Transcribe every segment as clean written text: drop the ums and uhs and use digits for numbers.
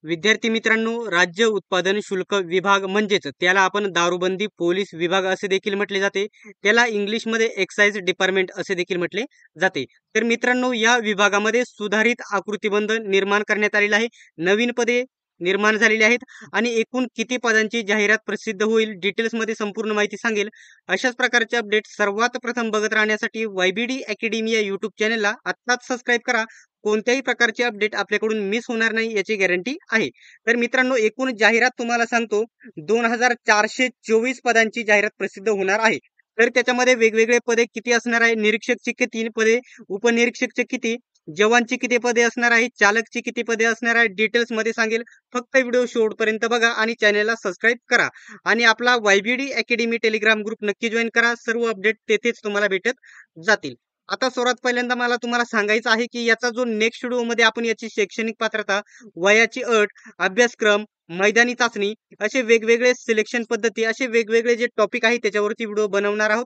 विद्यार्थी मित्रांनो, राज्य उत्पादन शुल्क विभाग म्हणजेच त्याला आपण दारूबंदी पोलीस विभाग असे देखील म्हटले जाते. त्याला इंग्लिशमध्ये एक्साइज डिपार्टमेंट असे देखील म्हटले जाते. तर मित्रांनो, या विभागामध्ये सुधारित आकृतिबंध निर्माण करण्यात आलेला आहे. नवीन पदे निर्माण झालेली आहेत आणि एकूण किती पदांची जाहिरात प्रसिद्ध होईल डिटेल्समध्ये संपूर्ण माहिती सांगेल. अशाच प्रकारचे अपडेट सर्वात प्रथम बघत राहण्यासाठी YBD अकॅडमी या यूट्यूब चॅनलला आत्ताच सबस्क्राईब करा. कोणत्याही प्रकारचे अपडेट आपल्याकडून मिस होणार नाही याची गॅरंटी आहे. तर मित्रांनो, एकूण जाहिरात तुम्हाला सांगतो 2424 पदांची जाहिरात प्रसिद्ध होणार आहे. तर त्याच्यामध्ये वेगवेगळे पदे किती असणार आहे, निरीक्षकची किती पदे, उपनिरीक्षकचे किती, जवानची किती पदे असणार आहे, चालकची किती पदे असणार आहे, डिटेल्स मध्ये सांगेल. फक्त व्हिडिओ शेवटपर्यंत बघा आणि चॅनलला सबस्क्राईब करा आणि आपला YBD अकॅडमी टेलिग्राम ग्रुप नक्की जॉईन करा. सर्व अपडेट तेथेच तुम्हाला भेटत जातील. आता सर्वात पहिल्यांदा मला तुम्हाला सांगायचं आहे की याचा जो नेक्स्ट व्हिडिओ मध्ये आपण याची शैक्षणिक पात्रता, वयाची अट, अभ्यासक्रम, मैदानी चाचणी असे वेगवेगळे सिलेक्शन पद्धती, असे वेगवेगळे जे टॉपिक आहे त्याच्यावरती व्हिडिओ बनवणार आहोत.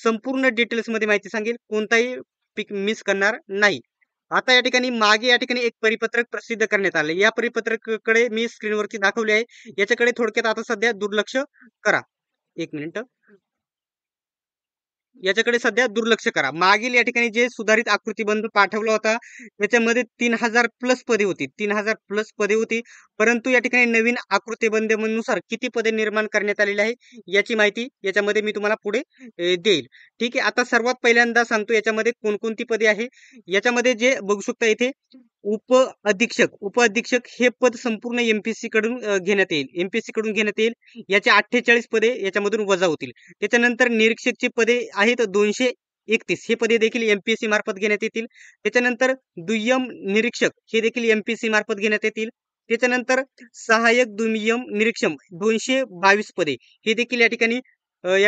संपूर्ण डिटेल्स मध्ये माहिती सांगेल, कोणताही पिक मिस करणार नाही. आता या ठिकाणी मागे या ठिकाणी एक परिपत्रक प्रसिद्ध करण्यात आले. या परिपत्रकाकडे मी स्क्रीनवरती दाखवले आहे. याच्याकडे थोडक्यात आता सध्या दुर्लक्ष करा. एक मिनिट, याच्याकडे सध्या दुर्लक्ष करा. मागील या ठिकाणी जे सुधारित आकृतिबंध पाठवला होता त्याच्यामध्ये 3000 प्लस पदे होती, 3000 प्लस पदे होती. परंतु या ठिकाणी नवीन आकृतिबंधानुसार किती पदे निर्माण करण्यात आलेली आहे याची माहिती याच्यामध्ये मी तुम्हाला पुढे देईल. ठीक आहे. आता सर्वात पहिल्यांदा सांगतो याच्यामध्ये कोणकोणती पदे आहे. याच्यामध्ये जे बघू शकता इथे उप अधीक्षक हे पद संपूर्ण एमपीएससी कडून घेण्यात येईल. एमपीएससी कडून घेण्यात येईल. याचे 48 पदे याच्यामधून वजा होतील. त्याच्यानंतर निरीक्षकची पदे आहेत 231. हे पदे देखील एमपीएससी मार्फत घेण्यात येतील. त्याच्यानंतर दुय्यम निरीक्षक हे देखील एमपीएससी मार्फत घेण्यात येतील. त्याच्यानंतर सहाय्यक दुय्यम निरीक्षक 222 पदे हे देखील या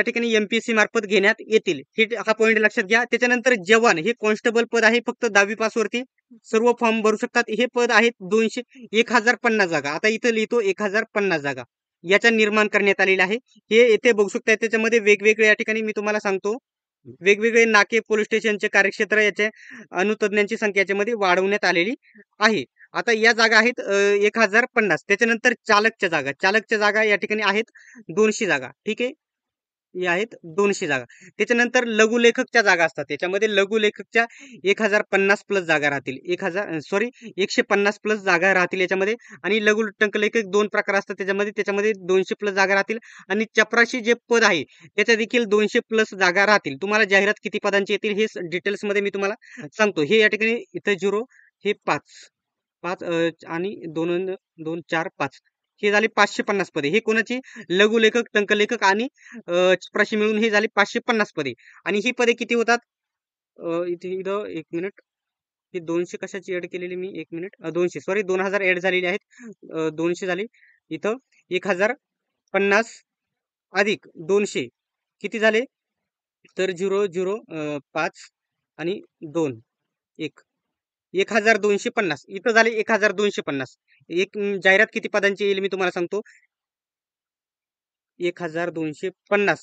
ठिकाणी एमपीएससी मार्फत घेण्यात येतील. हा पॉईंट लक्षात घ्या. त्याच्यानंतर जवान हे कॉन्स्टेबल पद आहे, फक्त 10वी पास वरती सर्व फॉर्म भरू शकतात. हे पद आहेत 1050 जागा. आता इथं लिहितो 1050 जागा याच्या निर्माण करण्यात आलेल्या आहे. हे येथे बघू शकता. त्याच्यामध्ये वेगवेगळे या ठिकाणी मी तुम्हाला सांगतो वेगवेगळे नाके, पोलीस स्टेशनचे कार्यक्षेत्र, याचे अनुतज्ञांची संख्या याच्यामध्ये वाढवण्यात आलेली आहे. आता या जागा आहेत 1050. त्याच्यानंतर चालकच्या जागा या ठिकाणी आहेत 200 जागा. ठीक आहे, या आहेत 200 जागा. त्याच्यानंतर लघुलेखकच्या जागा असतात. त्याच्यामध्ये लघुलेखकच्या 1050 प्लस जागा राहतील. 150 प्लस जागा राहतील याच्यामध्ये. आणि लघु टंकलेखक 2 प्रकार असतात त्याच्यामध्ये 200 प्लस जागा राहतील. आणि चपराशी जे पद आहे त्याच्या देखील 200 प्लस जागा राहतील. तुम्हाला जाहिरात किती पदांची येतील हे डिटेल्स मध्ये मी तुम्हाला सांगतो. हे या ठिकाणी इथं 0, हे 5 आणि 2 2 4 5 हे झाले 550 पदे. हे कोणाची? लघुलेखक, टंकलेखक आणि चपराशी मिळून हे झाले 550 पदे. आणि ही पदे किती होतात? इथं एक मिनिट, हे 200 कशाची ऍड केलेली मी? एक मिनिट, 2000 ऍड झालेली आहेत. 200 झाली. इथं 1050 अधिक 200 किती झाले? तर 0 0 5 आणि 2 1 1250. इथं झाले 1250. एक जाहिरात किती पदांची येईल मी तुम्हाला सांगतो. 1250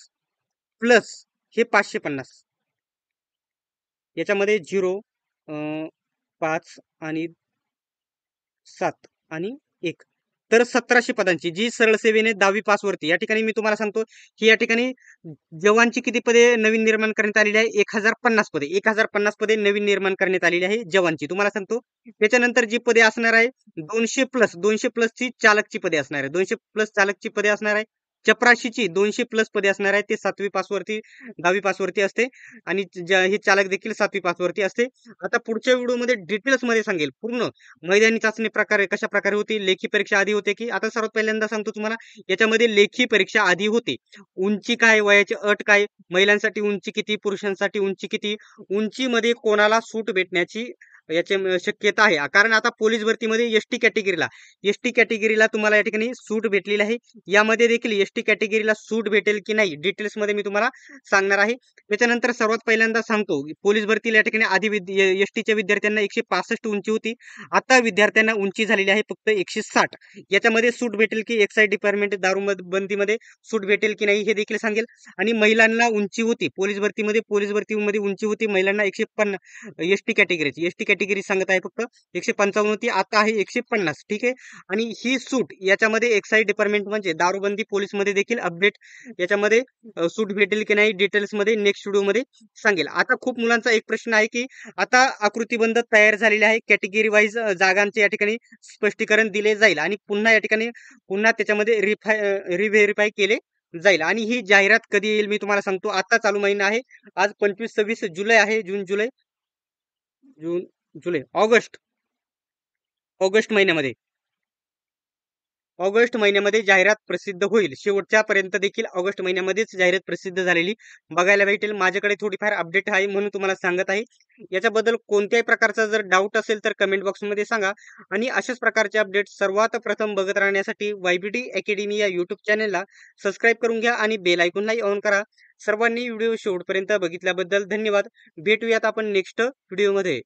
प्लस हे 550. याच्यामध्ये 0 5 आणि 7 आणि 1, तर 1700 पदांची जी सरळ सेवेने 10वी पास वरती. या ठिकाणी मी तुम्हाला सांगतो की या ठिकाणी जवानची किती पदे नवीन निर्माण करण्यात आलेली आहे? 1050 पदे. 1050 पदे नवीन निर्माण करण्यात आलेली आहे जवानची, तुम्हाला सांगतो. त्याच्यानंतर जी पदे असणार आहे 200 प्लसची चालकची पदे असणार आहे. 200 प्लस चालकची पदे असणार आहे. चपराशीची 200 प्लस पदे असणार आहे. ते 7वी पास वरती, 10वी पास वरती असते. आणि हे चालक देखील 7वी पास वरती असते. आता पुढच्या व्हिडिओमध्ये डिटेल्स मध्ये सांगेल पूर्ण मैदानी चाचणी प्रकारे कशा प्रकारे होती, लेखी परीक्षा आधी होते की. आता सर्वात पहिल्यांदा सांगतो तुम्हाला, याच्यामध्ये लेखी परीक्षा आधी होते. उंची काय, वयाची अट काय, महिलांसाठी उंची किती, पुरुषांसाठी उंची किती, उंचीमध्ये कोणाला सूट भेटण्याची याची शक्यता आहे. कारण आता पोलीस भरतीमध्ये एसटी कॅटेगरीला तुम्हाला या ठिकाणी सूट भेटलेली आहे. यामध्ये देखील एसटी कॅटेगरीला सूट भेटेल की नाही डिटेल्स मध्ये मी तुम्हाला सांगणार आहे. त्याच्यानंतर सर्वात पहिल्यांदा सांगतो, पोलीस भरतीला या ठिकाणी आधी एसटीच्या विद्यार्थ्यांना 165 उंची होती. आता विद्यार्थ्यांना उंची झालेली आहे फक्त 160. याच्यामध्ये सूट भेटेल की एक्साइज डिपार्टमेंट दारूबंदीमध्ये सूट भेटेल की नाही हे देखील सांगेल. आणि महिलांना उंची होती पोलीस भरतीमध्ये उंची होती महिलांना 150. एसटी कॅटेगरी सांगत आहे फक्त. 155 होती, आता आहे 150. ठीक आहे. आणि ही सूट याच्यामध्ये एक्साईज डिपार्टमेंट म्हणजे दारूबंदी पोलीसमध्ये देखील अपडेट याच्यामध्ये सूट भेटेल की नाही डिटेल्समध्ये नेक्स्ट व्हिडिओमध्ये सांगेल. आता खूप मुलांचा एक प्रश्न आहे की आता आकृतीबंध तयार झालेले आहे. कॅटेगरी वाईज जागांचे या ठिकाणी स्पष्टीकरण दिले जाईल आणि पुन्हा या ठिकाणी पुन्हा त्याच्यामध्ये रिव्हेरीफाय केले जाईल. आणि ही जाहिरात कधी येईल मी तुम्हाला सांगतो. आता चालू महिना आहे. आज 25-26 जुलै आहे. जून जुलै ऑगस्ट महिन्यामध्ये ऑगस्ट महिन्यामध्ये जाहिरात प्रसिद्ध होईल. शेवटच्यापर्यंत देखील ऑगस्ट महिन्यामध्येच जाहिरात प्रसिद्ध झालेली बघायला भेटेल. माझ्याकडे थोडीफार अपडेट आहे म्हणून तुम्हाला सांगत आहे. याच्याबद्दल कोणत्याही प्रकारचा जर डाऊट असेल तर कमेंट बॉक्समध्ये सांगा. आणि अशाच प्रकारचे अपडेट सर्वात प्रथम बघत राहण्यासाठी YBD अकॅडमी या यूट्यूब चॅनलला सबस्क्राईब करून घ्या आणि बेल आयकॉनलाही ऑन करा. सर्वांनी व्हिडिओ शेवटपर्यंत बघितल्याबद्दल धन्यवाद. भेटूयात आपण नेक्स्ट व्हिडिओमध्ये.